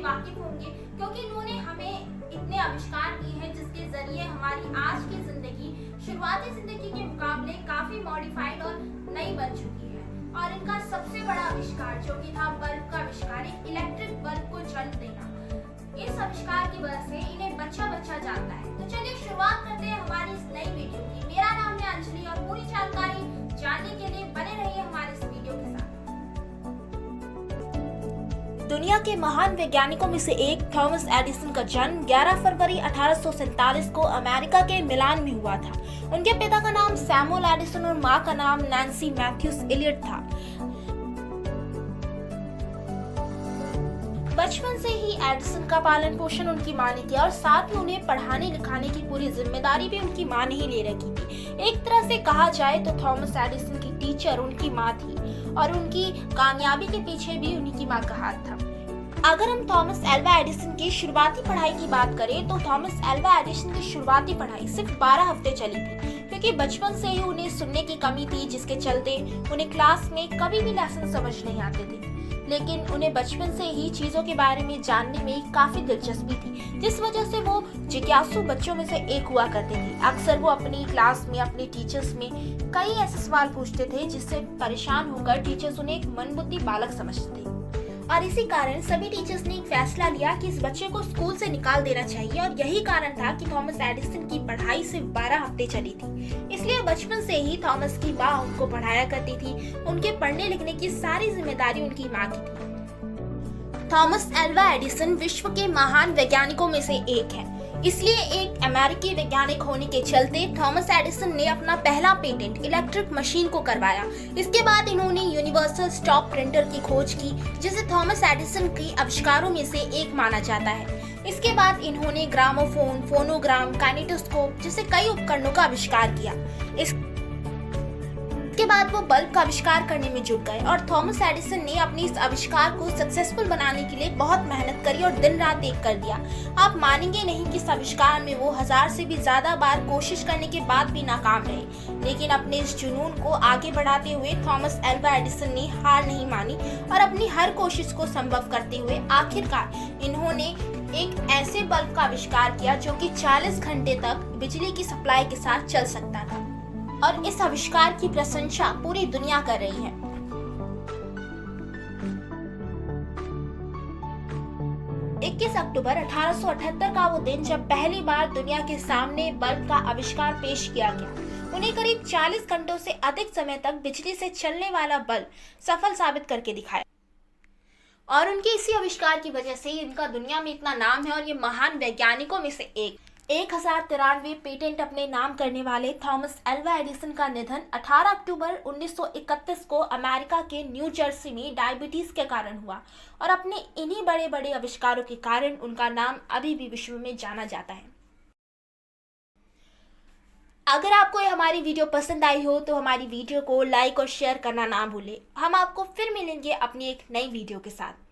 वाकिफ होंगे, क्योंकि इन्होंने हमें इतने आविष्कार किए हैं जिसके जरिए हमारी आज की जिंदगी शुरुआती जिंदगी के मुकाबले काफी मॉडिफाइड और नई बन चुकी है। और इनका सबसे बड़ा आविष्कार जो कि था बल्ब का आविष्कार, एक इलेक्ट्रिक बल्ब को जन्म देना, इस आविष्कार की वजह से इन्हें बच्चा बच्चा जानता है। तो चलिए शुरुआत करते हैं हमारी इस नई वीडियो की। मेरा नाम है अंजलि और पूरी जानकारी जानने के लिए बने रहिए हमारे इस वीडियो के साथ। दुनिया के महान वैज्ञानिकों में से एक थॉमस एडिसन का जन्म 11 फरवरी 1847 को अमेरिका के मिलान में हुआ था। उनके पिता का नाम सैमुअल एडिसन और मां का नाम नैन्सी मैथ्यूज इलियट था। बचपन से ही एडिसन का पालन पोषण उनकी मां ने किया और साथ में उन्हें पढ़ाने लिखाने की पूरी जिम्मेदारी भी उनकी मां ने ही ले रखी थी। एक तरह से कहा जाए तो थॉमस एडिसन की टीचर उनकी मां थी और उनकी कामयाबी के पीछे भी उन्हीं की मां का हाथ था। अगर हम थॉमस एल्वा एडिसन की शुरुआती पढ़ाई की बात करें तो थॉमस एल्वा एडिसन की शुरुआती पढ़ाई सिर्फ 12 हफ्ते चली थी, क्योंकि बचपन से ही उन्हें सुनने की कमी थी, जिसके चलते उन्हें क्लास में कभी भी लेसन समझ नहीं आते थे। लेकिन उन्हें बचपन से ही चीजों के बारे में जानने में काफी दिलचस्पी थी, जिस वजह से वो जिज्ञासु बच्चों में से एक हुआ करते थे। अक्सर वो अपनी क्लास में अपने टीचर्स में कई ऐसे सवाल पूछते थे जिससे परेशान होकर टीचर्स उन्हें एक मंदबुद्धि बालक समझते थे। और इसी कारण सभी टीचर्स ने एक फैसला लिया कि इस बच्चे को स्कूल से निकाल देना चाहिए, और यही कारण था कि थॉमस एडिसन की पढ़ाई सिर्फ 12 हफ्ते चली थी। इसलिए बचपन से ही थॉमस की मां उनको पढ़ाया करती थी। उनके पढ़ने लिखने की सारी जिम्मेदारी उनकी मां की थी। थॉमस एल्वा एडिसन विश्व के महान वैज्ञानिकों में से एक है। इसलिए एक अमेरिकी वैज्ञानिक होने के चलते थॉमस एडिसन ने अपना पहला पेटेंट इलेक्ट्रिक मशीन को करवाया। इसके बाद इन्होंने यूनिवर्सल स्टॉप प्रिंटर की खोज की, जिसे थॉमस एडिसन के आविष्कारों में से एक माना जाता है। इसके बाद इन्होंने ग्रामोफोन, फोनोग्राम, काइनेटोस्कोप जैसे कई उपकरणों का आविष्कार किया। इसके बाद वो बल्ब का आविष्कार करने में जुट गए और थॉमस एडिसन ने अपने इस आविष्कार को सक्सेसफुल बनाने के लिए बहुत मेहनत करी और दिन रात एक कर दिया। आप मानेंगे नहीं कि इस आविष्कार में वो 1000 से भी ज्यादा बार कोशिश करने के बाद भी नाकाम रहे। लेकिन अपने इस जुनून को आगे बढ़ाते हुए थॉमस एल्वा एडिसन ने हार नहीं मानी और अपनी हर कोशिश को संभव करते हुए आखिरकार इन्होंने एक ऐसे बल्ब का आविष्कार किया जो कि 40 घंटे तक बिजली की सप्लाई के साथ चल सकता था, और इस आविष्कार की प्रशंसा पूरी दुनिया कर रही है। अक्टूबर 1878 का वो दिन जब पहली बार दुनिया के सामने बल्ब का आविष्कार पेश किया गया। उन्हें करीब 40 घंटों से अधिक समय तक बिजली से चलने वाला बल्ब सफल साबित करके दिखाया, और उनके इसी आविष्कार की वजह से इनका दुनिया में इतना नाम है। और ये महान वैज्ञानिकों में से 1093 पेटेंट अपने नाम करने वाले थॉमस एल्वा एडिसन का निधन 18 अक्टूबर 1931 को अमेरिका के न्यू जर्सी में डायबिटीज के कारण हुआ, और अपने इन्हीं बड़े बड़े आविष्कारों के कारण उनका नाम अभी भी विश्व में जाना जाता है। अगर आपको ये हमारी वीडियो पसंद आई हो तो हमारी वीडियो को लाइक और शेयर करना ना भूलें। हम आपको फिर मिलेंगे अपनी एक नई वीडियो के साथ।